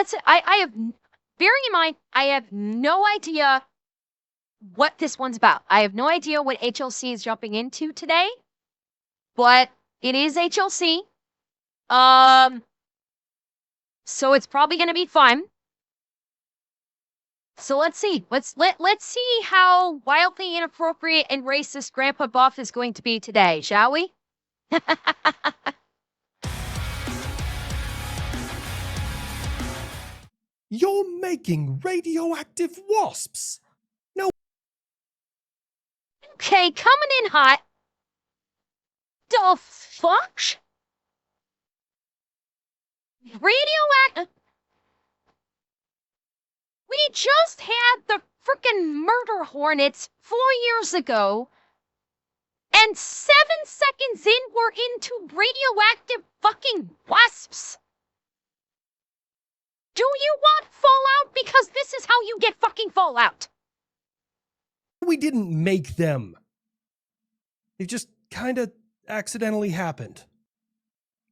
What's it? I have, bearing in mind, I have no idea what this one's about. I have no idea what HLC is jumping into today, but it is HLC. So it's probably going to be fun. So let's see. Let's see how wildly inappropriate and racist Grandpa Buff is going to be today, shall we? You're making radioactive wasps. No. Okay, coming in hot. The fuck? Radioactive. We just had the frickin' murder hornets 4 years ago, and 7 seconds in, we're into radioactive fucking wasps. Do you want Fallout? Because this is how you get fucking Fallout. We didn't make them. They just kinda accidentally happened.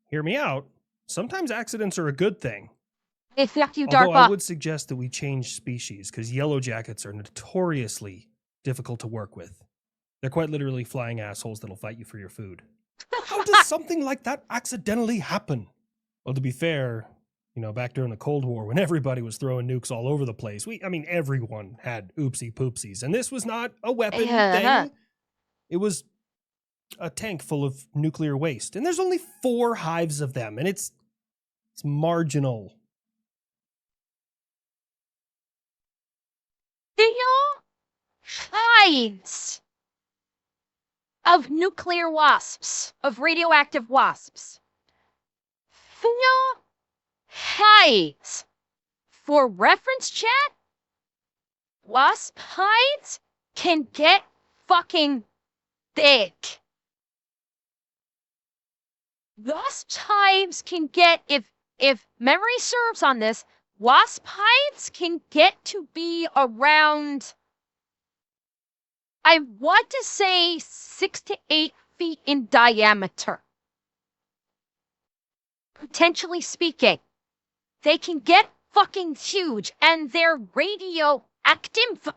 Hear me out. Sometimes accidents are a good thing. If you Although I would suggest that we change species, because yellow jackets are notoriously difficult to work with. They're quite literally flying assholes that'll fight you for your food. How does something like that accidentally happen? Well, to be fair, you know, back during the Cold War, when everybody was throwing nukes all over the place, everyone had oopsie poopsies, and this was not a weapon thing. It was a tank full of nuclear waste, and there's only 4 hives of them, and it's marginal. Hives of nuclear wasps, of radioactive wasps. 4 hives. For reference, chat, wasp hives can get fucking big. Wasp hives can get, if memory serves on this, wasp hives can get to be around, I want to say 6 to 8 feet in diameter. Potentially speaking, they can get fucking huge, and they're radioactive.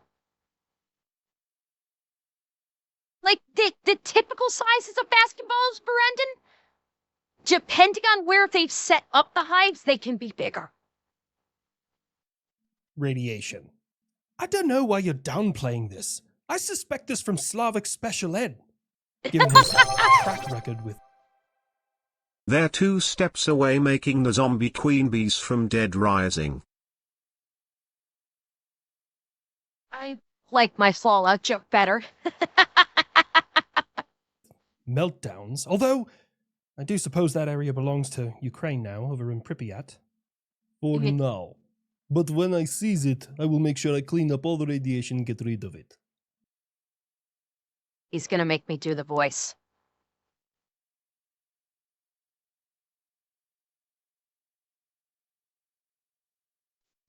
Like the typical sizes of basketballs, Brendan, depending on where they've set up the hives, they can be bigger. Radiation. I don't know why you're downplaying this. I suspect this from Slavic Special Ed, given his track record with... They're 2 steps away making the zombie queen bees from Dead Rising. I like my Fallout joke better. meltdowns, although I do suppose that area belongs to Ukraine now, over in Pripyat. For now. But when I seize it, I will make sure I clean up all the radiation and get rid of it. He's gonna make me do the voice.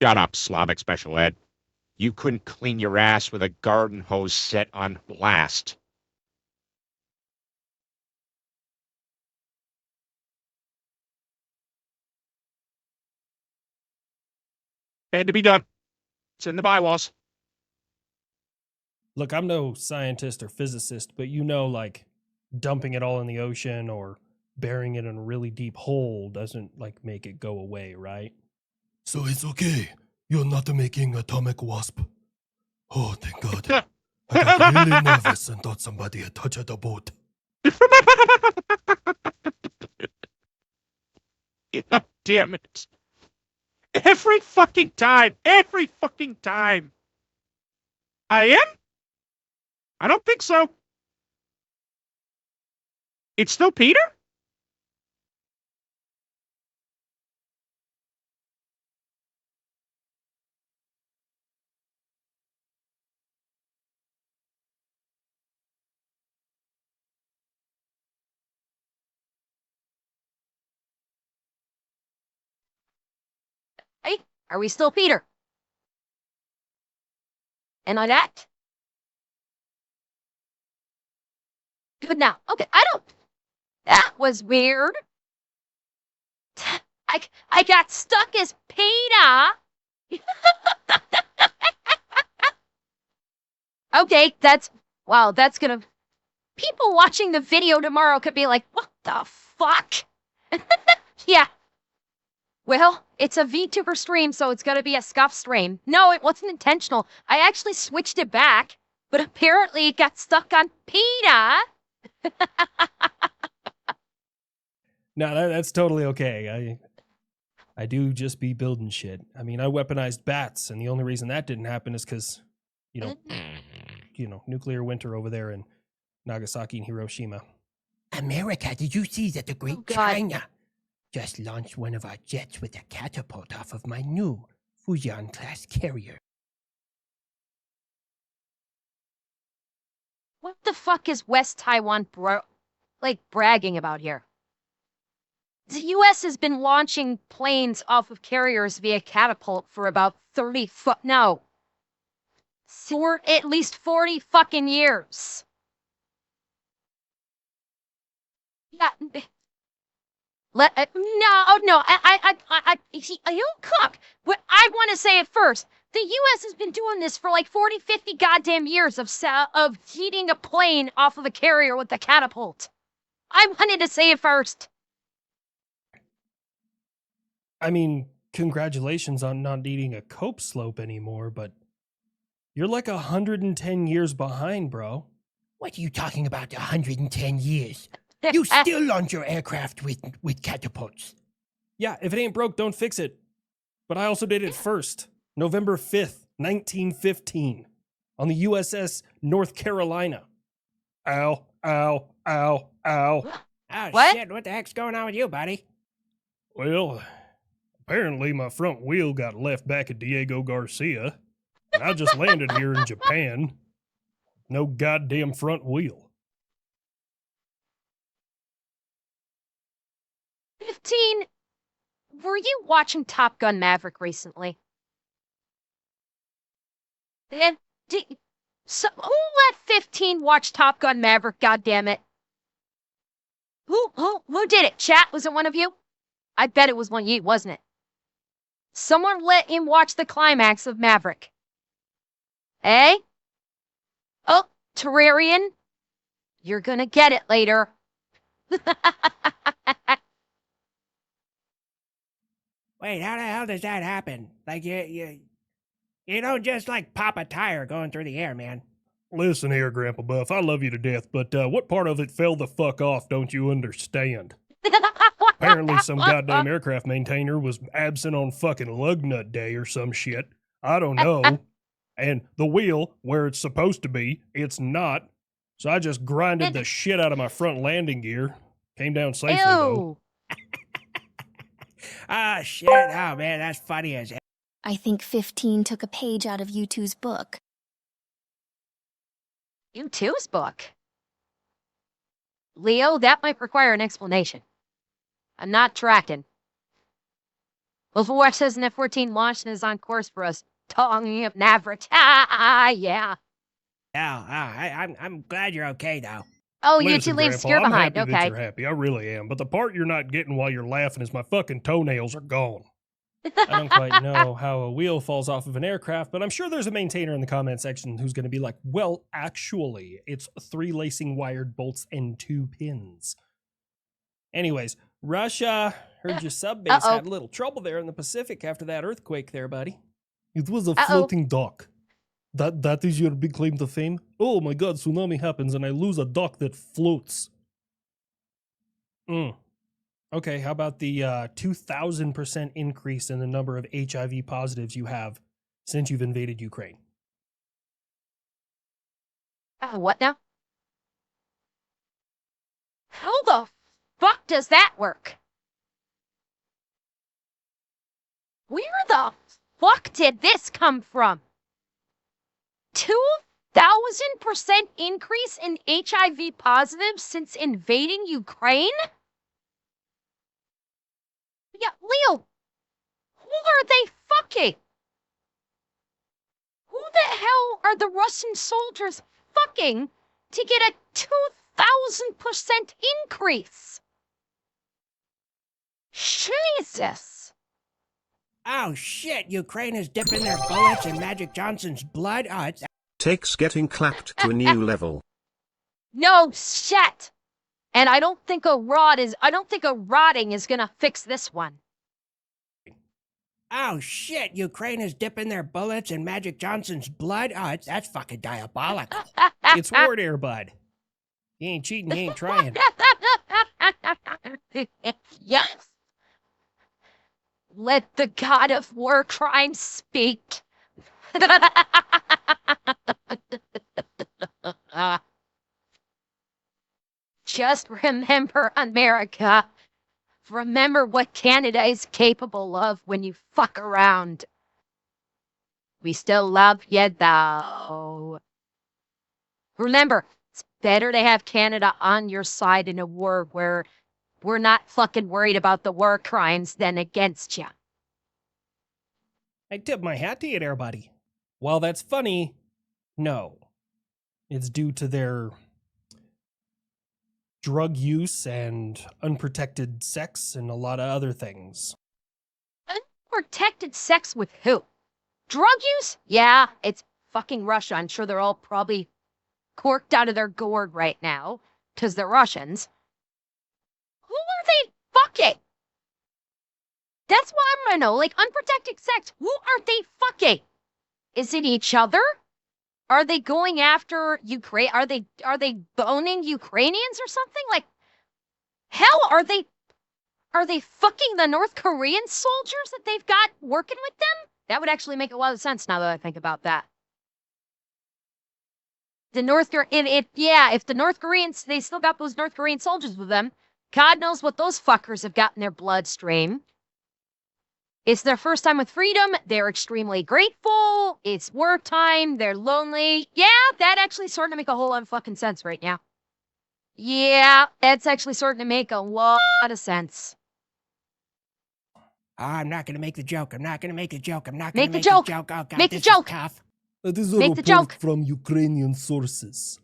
Shut up, Slavic Special Ed. You couldn't clean your ass with a garden hose set on blast. Had to be done. It's in the bylaws. Look, I'm no scientist or physicist, but you know, like, dumping it all in the ocean or burying it in a really deep hole doesn't, like, make it go away, right? So it's okay. You're not making atomic wasp. Oh, thank God. I got really nervous and thought somebody had touched the boat. God damn it. Every fucking time. Every fucking time. I am? I don't think so. It's still Peter? Hey, are we still Peter? And on that? Good now. Okay, I don't... That was weird. I got stuck as Peter. Okay, wow, that's gonna... People watching the video tomorrow could be like, what the fuck? Yeah. Well, it's a VTuber stream, so it's gonna be a scuff stream. No, it wasn't intentional. I actually switched it back, but apparently it got stuck on Peter. No, that's totally okay. I do just be building shit. I mean, I weaponized bats, and the only reason that didn't happen is because, nuclear winter over there in Nagasaki and Hiroshima. America, did you see that the Great God. China just launched one of our jets with a catapult off of my new Fujian-class carrier? What the fuck is West Taiwan bragging about here? The U.S. has been launching planes off of carriers via catapult for about 30 for at least 40 fucking years. Yeah. No, you cook. I want to say it first. The U.S. has been doing this for like 40, 50 goddamn years of heating a plane off of a carrier with a catapult. I wanted to say it first. I mean, congratulations on not needing a cope slope anymore, but you're like 110 years behind, bro. What are you talking about, 110 years? You still launch your aircraft with catapults. Yeah, if it ain't broke, don't fix it. But I also did it first, November 5th, 1915, on the USS North Carolina. Ow, ow, ow, ow. Oh, What? shit, what the heck's going on with you, buddy? Well, apparently my front wheel got left back at Diego Garcia, and I just landed here in Japan. No goddamn front wheel. 15, were you watching Top Gun Maverick recently? And who let 15 watch Top Gun Maverick, goddammit? Who did it? Chat, was it one of you? I bet it was one of you, wasn't it? Someone let him watch the climax of Maverick. Eh? Oh, Terrarian, you're gonna get it later. Wait, how the hell does that happen? Like, you don't just, like, pop a tire going through the air, man. Listen here, Grandpa Buff, I love you to death, but what part of it fell the fuck off don't you understand? Apparently some goddamn aircraft maintainer was absent on fucking lug nut day or some shit. I don't know. And the wheel, where it's supposed to be, it's not. So I just grinded the shit out of my front landing gear. Came down safely, though. Ew. Ah, shit. Oh, man, that's funny as hell. I think 15 took a page out of U2's book. U2's book? Leo, that might require an explanation. I'm not tracking. Before it says an F-14 launched and is on course for us. Tongue of Maverick. Yeah. I'm glad you're okay, though. Oh, Listen, U2 leaves Grandpa, Steer I'm behind. happy that Okay. you're happy. I really am. But the part you're not getting while you're laughing is my fucking toenails are gone. I don't quite know how a wheel falls off of an aircraft, but I'm sure there's a maintainer in the comment section who's going to be like, well, actually, it's 3 lacing wired bolts and 2 pins. Anyways, Russia, heard your sub base had a little trouble there in the Pacific after that earthquake there, buddy. It was a floating dock. That is your big claim to fame? Oh my god, tsunami happens and I lose a dock that floats. Okay, how about the 2,000% increase in the number of HIV positives you have since you've invaded Ukraine? What now? How the fuck does that work? Where the fuck did this come from? 2,000% increase in HIV positives since invading Ukraine? Yeah, Leo, who are they fucking? Who the hell are the Russian soldiers fucking to get a 2,000% increase? Jesus! Oh shit, Ukraine is dipping their bullets in Magic Johnson's blood? Oh, it's Takes getting clapped to a new level. No shit! And I don't think a rotting is gonna fix this one. Oh shit, Ukraine is dipping their bullets in Magic Johnson's blood? Oh, that's fucking diabolical. It's Ward Air, bud. You ain't cheating, you ain't trying. Yes. Let the god of war crimes speak. Just remember, America. Remember what Canada is capable of when you fuck around. We still love you, though. Remember, it's better to have Canada on your side in a war where we're not fucking worried about the war crimes than against you. I tip my hat to you there, buddy. While that's funny, no. It's due to their drug use and unprotected sex and a lot of other things. Unprotected sex with who? Drug use? Yeah, it's fucking Russia. I'm sure they're all probably corked out of their gourd right now, because they're Russians. Who are they fucking? That's what I'm gonna know. Like, unprotected sex, who are they fucking? Is it each other? Are they going after Ukraine? Are they boning Ukrainians or something? Like, hell, are they fucking the North Korean soldiers that they've got working with them? That would actually make a lot of sense now that I think about that. If the North Koreans, they still got those North Korean soldiers with them. God knows what those fuckers have got in their bloodstream. It's their first time with freedom. They're extremely grateful. It's wartime. They're lonely. Yeah, that actually starting to make a whole lot of fucking sense right now. Yeah, that's actually starting to make a lot of sense. Oh, I'm not gonna make the joke. I'm not gonna make the joke. I'm not gonna Make the make joke. the joke. Oh god, Make the this joke. is tough. That is Make the joke. from Ukrainian sources.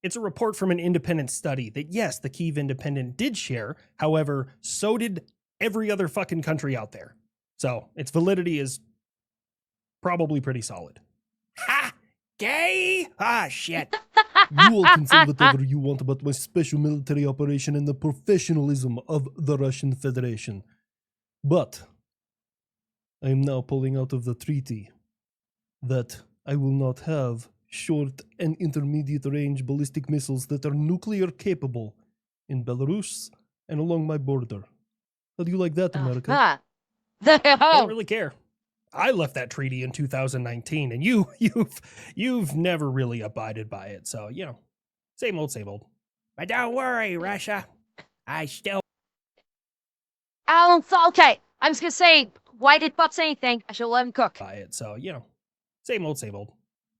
It's a report from an independent study that, yes, the Kyiv Independent did share. However, so did every other fucking country out there. So its validity is probably pretty solid. Ha! Gay? Ah, shit. You all can say whatever you want about my special military operation and the professionalism of the Russian Federation. But I am now pulling out of the treaty that I will not have short and intermediate range ballistic missiles that are nuclear capable in Belarus and along my border. How do you like that, America? I don't really care. I left that treaty in 2019, and you've never really abided by it. So, you know, same old, same old. But don't worry, Russia. I still Okay, I was gonna say, why did Buff say anything? I should let him cook. By it. So, you know, same old, same old.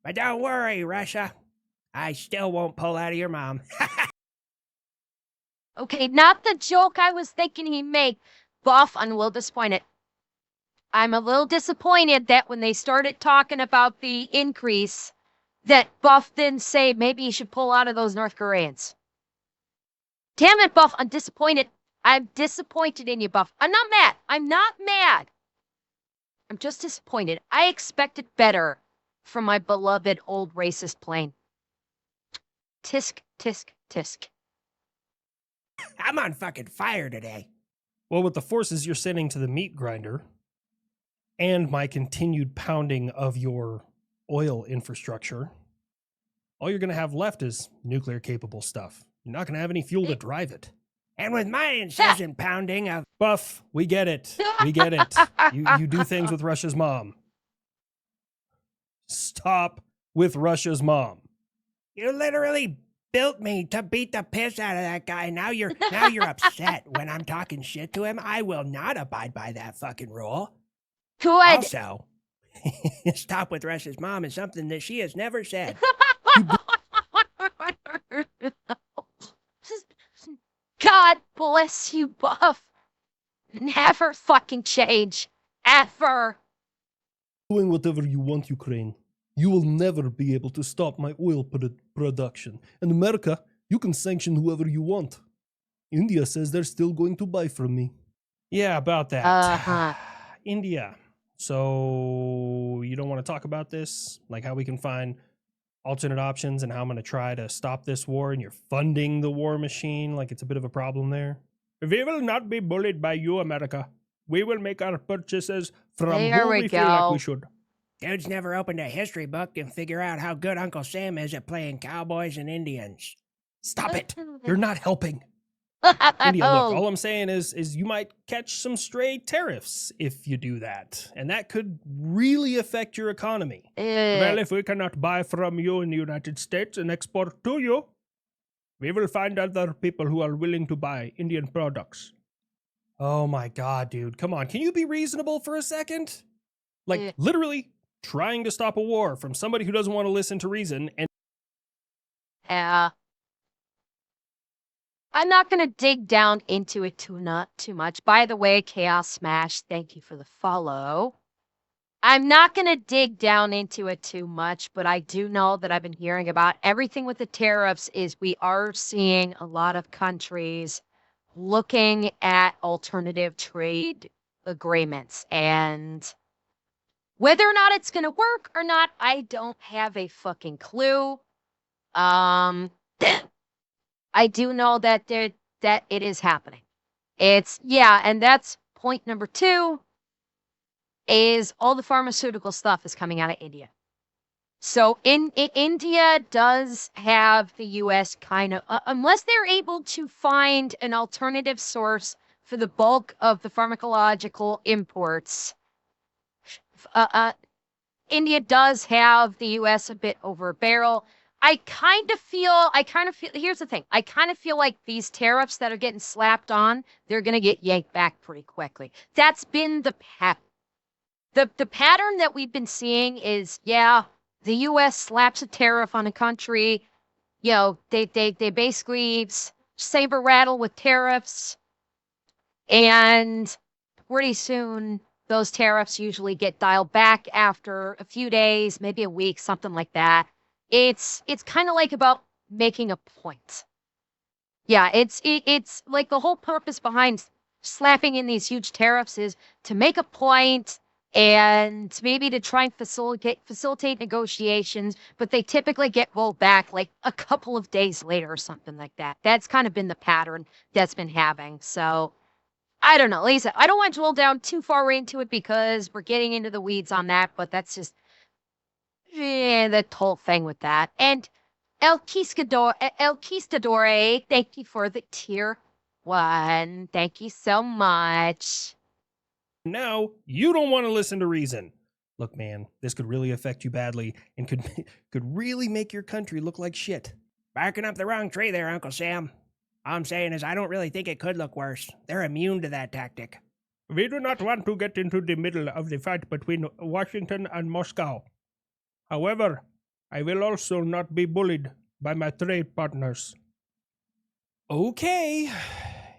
But don't worry, Russia. I still won't pull out of your mom. Okay, not the joke I was thinking he'd make. Buff, I'm a little disappointed. I'm a little disappointed that when they started talking about the increase, that Buff didn't say maybe you should pull out of those North Koreans. Damn it, Buff, I'm disappointed. I'm disappointed in you, Buff. I'm not mad. I'm not mad. I'm just disappointed. I expected better from my beloved old racist plane. Tisk, tisk, tisk. I'm on fucking fire today. Well, with the forces you're sending to the meat grinder and my continued pounding of your oil infrastructure, all you're going to have left is nuclear capable stuff. You're not going to have any fuel to drive it. And with my incessant pounding of Buff, we get it. We get it. You do things with Russia's mom. Stop with Russia's mom. you literally built me to beat the piss out of that guy. Now you're upset when I'm talking shit to him. I will not abide by that fucking rule. Good. Also, stop with Russia's mom is something that she has never said. God bless you, Buff. Never fucking change. Ever. Doing whatever you want, Ukraine. You will never be able to stop my oil production. And America, you can sanction whoever you want. India says they're still going to buy from me. Yeah, about that. Uh-huh. India. So you don't want to talk about this? Like how we can find alternate options and how I'm going to try to stop this war, and you're funding the war machine like it's a bit of a problem there? We will not be bullied by you, America. We will make our purchases from There who we we feel like go. we should. Dude's never opened a history book and figure out how good Uncle Sam is at playing cowboys and Indians. Stop it. You're not helping. India, look, Oh, all I'm saying is you might catch some stray tariffs if you do that, and that could really affect your economy. Well, if we cannot buy from you in the United States and export to you, we will find other people who are willing to buy Indian products. Oh my god, dude. Come on. Can you be reasonable for a second? Like, Eh. literally trying to stop a war from somebody who doesn't want to listen to reason, and yeah. I'm not going to dig down into it too much. By the way, Chaos Smash, thank you for the follow. I'm not going to dig down into it too much, but I do know that I've been hearing about everything with the tariffs is we are seeing a lot of countries looking at alternative trade agreements, and whether or not it's going to work or not, I don't have a fucking clue. I do know that that it is happening. And that's point number 2 is all the pharmaceutical stuff is coming out of India. So India does have the U.S. kind of, unless they're able to find an alternative source for the bulk of the pharmacological imports, India does have the U.S. a bit over a barrel. I kind of feel, here's the thing. I kind of feel like these tariffs that are getting slapped on, they're going to get yanked back pretty quickly. That's been the pattern. The pattern that we've been seeing is, yeah, the U.S. slaps a tariff on a country. You know, they basically saber rattle with tariffs. And pretty soon, those tariffs usually get dialed back after a few days, maybe a week, something like that. It's kind of like about making a point. Yeah, it's like the whole purpose behind slapping in these huge tariffs is to make a point and maybe to try and facilitate negotiations, but they typically get rolled back like a couple of days later or something like that. That's kind of been the pattern that's been having. So I don't know. Lisa, I don't want to drill down too far into it because we're getting into the weeds on that, but that's just the whole thing with that. And El Quistador, thank you for the tier 1. Thank you so much. now you don't want to listen to reason. Look, man, this could really affect you badly and could really make your country look like shit. Barking up the wrong tree there, Uncle Sam. All I'm saying is I don't really think it could look worse. They're immune to that tactic. We do not want to get into the middle of the fight between Washington and Moscow. However, I will also not be bullied by my trade partners. Okay.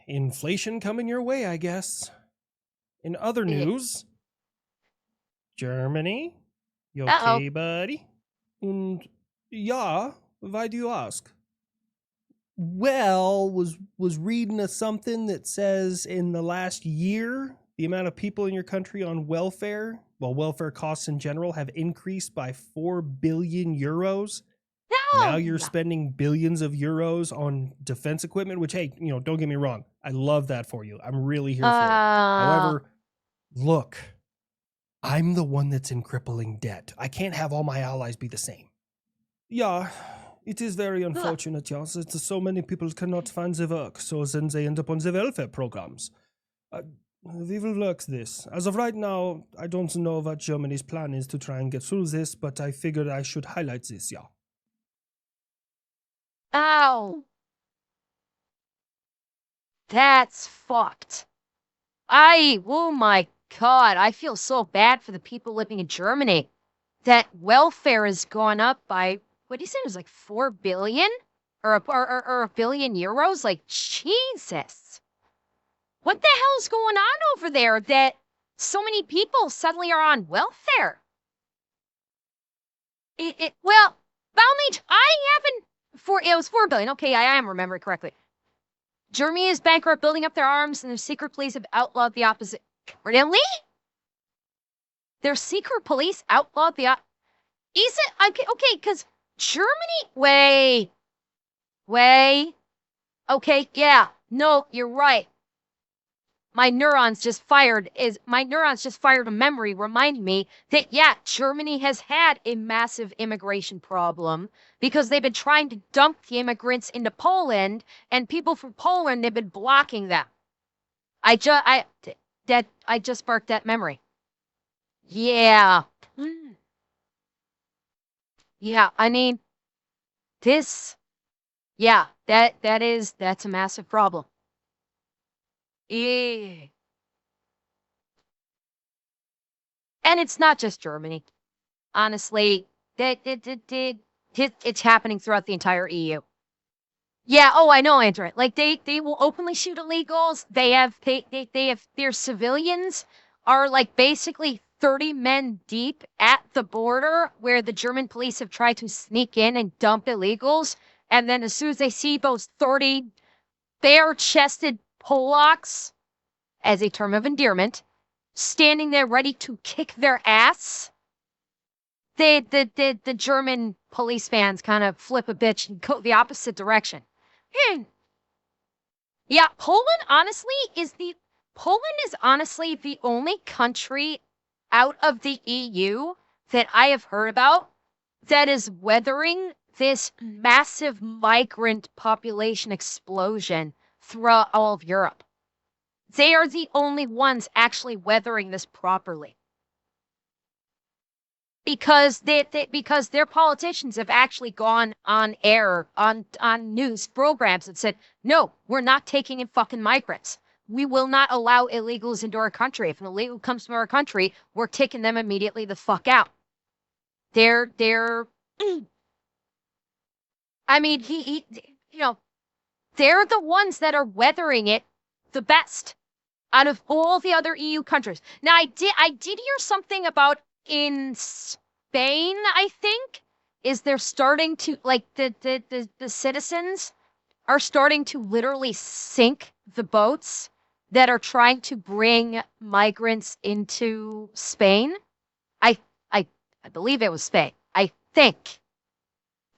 Inflation coming your way, I guess. In other news, Germany. You okay, buddy? And yeah, why do you ask? Well, was reading something that says in the last year, the amount of people in your country on welfare, well, welfare costs in general, have increased by 4 billion euros. Now you're spending billions of euros on defense equipment, which, hey, you know, don't get me wrong. I love that for you. I'm really here for it. However, look, I'm the one that's in crippling debt. I can't have all my allies be the same. Yeah, it is very unfortunate, yes. It's so many people cannot find the work, so then they end up on the welfare programs. We will work this. As of right now, I don't know what Germany's plan is to try and get through this, but I figured I should highlight this, yeah. Ow. That's fucked. Oh my god, I feel so bad for the people living in Germany. That welfare has gone up by, what do you say, it was like 4 billion? Or a billion euros? Like, Jesus. What the hell is going on over there that so many people suddenly are on welfare? Well, Balmage, it was 4 billion. Okay, I am remembering correctly. Germany is bankrupt, building up their arms, and their secret police have outlawed the opposite. Really? Their secret police outlawed the Is it? Okay, because Germany... Wait. Okay, yeah. No, you're right. My neurons just fired a memory reminding me that, yeah, Germany has had a massive immigration problem because they've been trying to dump the immigrants into Poland, and people from Poland have been blocking them. I just sparked that memory. Yeah. Yeah, I mean, that's a massive problem. Yeah. And it's not just Germany. Honestly, it's happening throughout the entire EU. Yeah, oh, I know, Andrew. Like they will openly shoot illegals. They have their civilians are like basically 30 men deep at the border where the German police have tried to sneak in and dump illegals. And then as soon as they see those 30 bare-chested Polacks, as a term of endearment, standing there ready to kick their ass, the German police fans kind of flip a bitch and go the opposite direction. Yeah, Poland is honestly the only country out of the EU that I have heard about that is weathering this massive migrant population explosion throughout all of Europe. They are the only ones actually weathering this properly. Because because their politicians have actually gone on air, on news programs and said, no, we're not taking in fucking migrants. We will not allow illegals into our country. If an illegal comes to our country, we're kicking them immediately the fuck out. They're I mean, they're the ones that are weathering it the best out of all the other EU countries. Now, I did hear something about in Spain, I think, is they're starting to, like, the citizens are starting to literally sink the boats that are trying to bring migrants into Spain. I believe it was Spain. I think.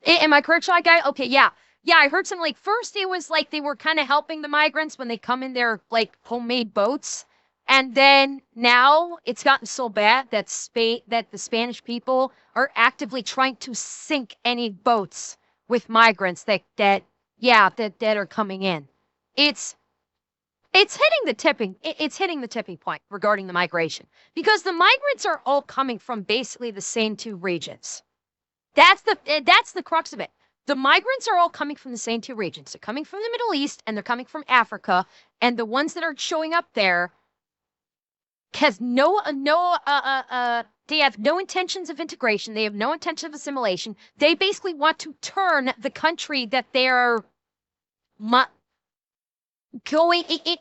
Am I correct, Shy Guy? Okay, yeah. Yeah, I heard some, like, first it was like they were kind of helping the migrants when they come in their, like, homemade boats. And then now it's gotten so bad that the Spanish people are actively trying to sink any boats with migrants that are coming in. It's hitting the tipping point regarding the migration, because the migrants are all coming from basically the same two regions. That's the crux of it. The migrants are all coming from the same two regions. They're coming from the Middle East and they're coming from Africa, and the ones that are showing up there has they have no intentions of integration. They have no intention of assimilation. They basically want to turn the country that they're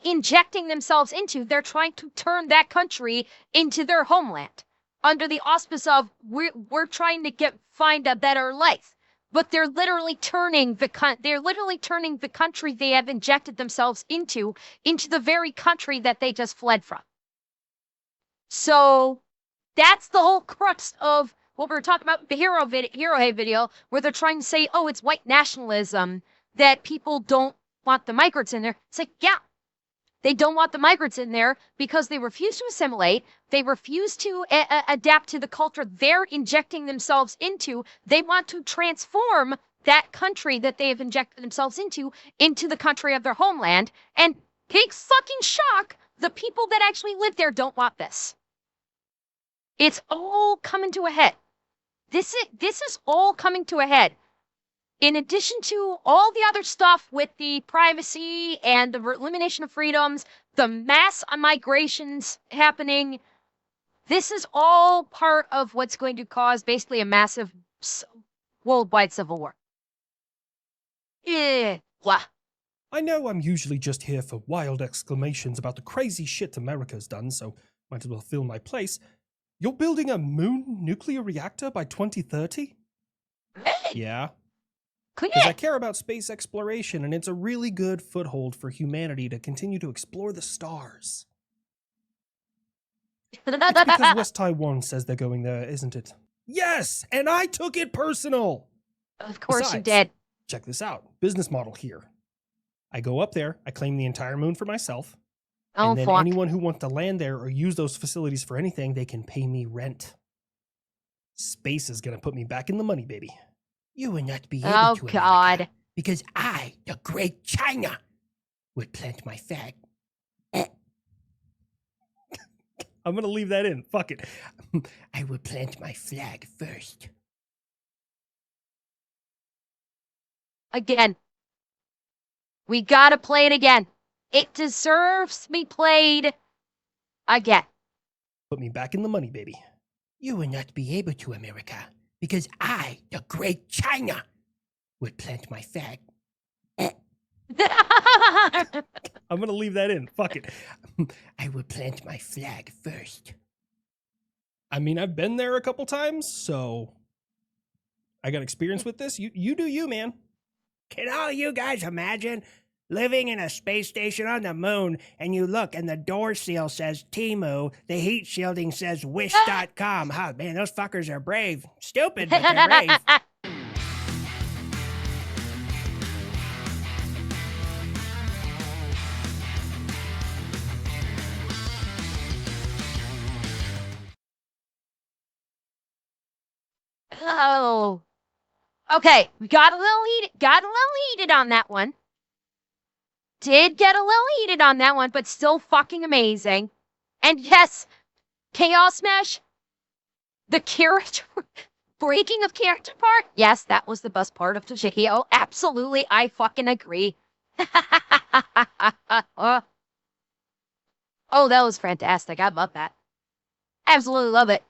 injecting themselves into. They're trying to turn that country into their homeland under the auspice of we're trying to find a better life. But they're literally turning the country they have injected themselves into the very country that they just fled from. So that's the whole crux of what we were talking about in the Hero Hate video, where they're trying to say, oh, it's white nationalism that people don't want the migrants in there. It's like, yeah, they don't want the migrants in there because they refuse to assimilate. They refuse to adapt to the culture they're injecting themselves into. They want to transform that country that they have injected themselves into the country of their homeland. And big fucking shock, the people that actually live there don't want this. It's all coming to a head. This is all coming to a head. In addition to all the other stuff with the privacy and the elimination of freedoms, the mass migrations happening, this is all part of what's going to cause basically a massive worldwide civil war. Blah. I know I'm usually just here for wild exclamations about the crazy shit America's done, so might as well fill my place. You're building a moon nuclear reactor by 2030? Yeah. Because I care about space exploration, and it's a really good foothold for humanity to continue to explore the stars. It's because West Taiwan says they're going there, isn't it? Yes, and I took it personal. Of course you Besides, did. check this out. Business model here. I go up there, I claim the entire moon for myself, Oh, and then fuck. anyone who wants to land there or use those facilities for anything, they can pay me rent. Space is going to put me back in the money, baby. You will not be able Oh, to, God. America, because I, the great China, would plant my flag. I'm going to leave that in. Fuck it. I will plant my flag first. Again. We gotta play it again. It deserves to be played again. Put me back in the money, baby. You will not be able to, America, because I, the great China, would plant my flag. I'm going to leave that in. Fuck it. I will plant my flag first. I mean, I've been there a couple times, so I got experience with this. You do you, man. Can all you guys imagine living in a space station on the moon and you look and the door seal says Timu, the heat shielding says wish.com? Oh, man, those fuckers are brave. Stupid, but they're brave. Oh. Okay, we got a little heated on that one. Did get a little heated on that one, but still fucking amazing. And yes, Chaos Mesh, the character breaking of character part, yes, that was the best part of the video. Absolutely, I fucking agree. Oh, that was fantastic. I love that. Absolutely love it.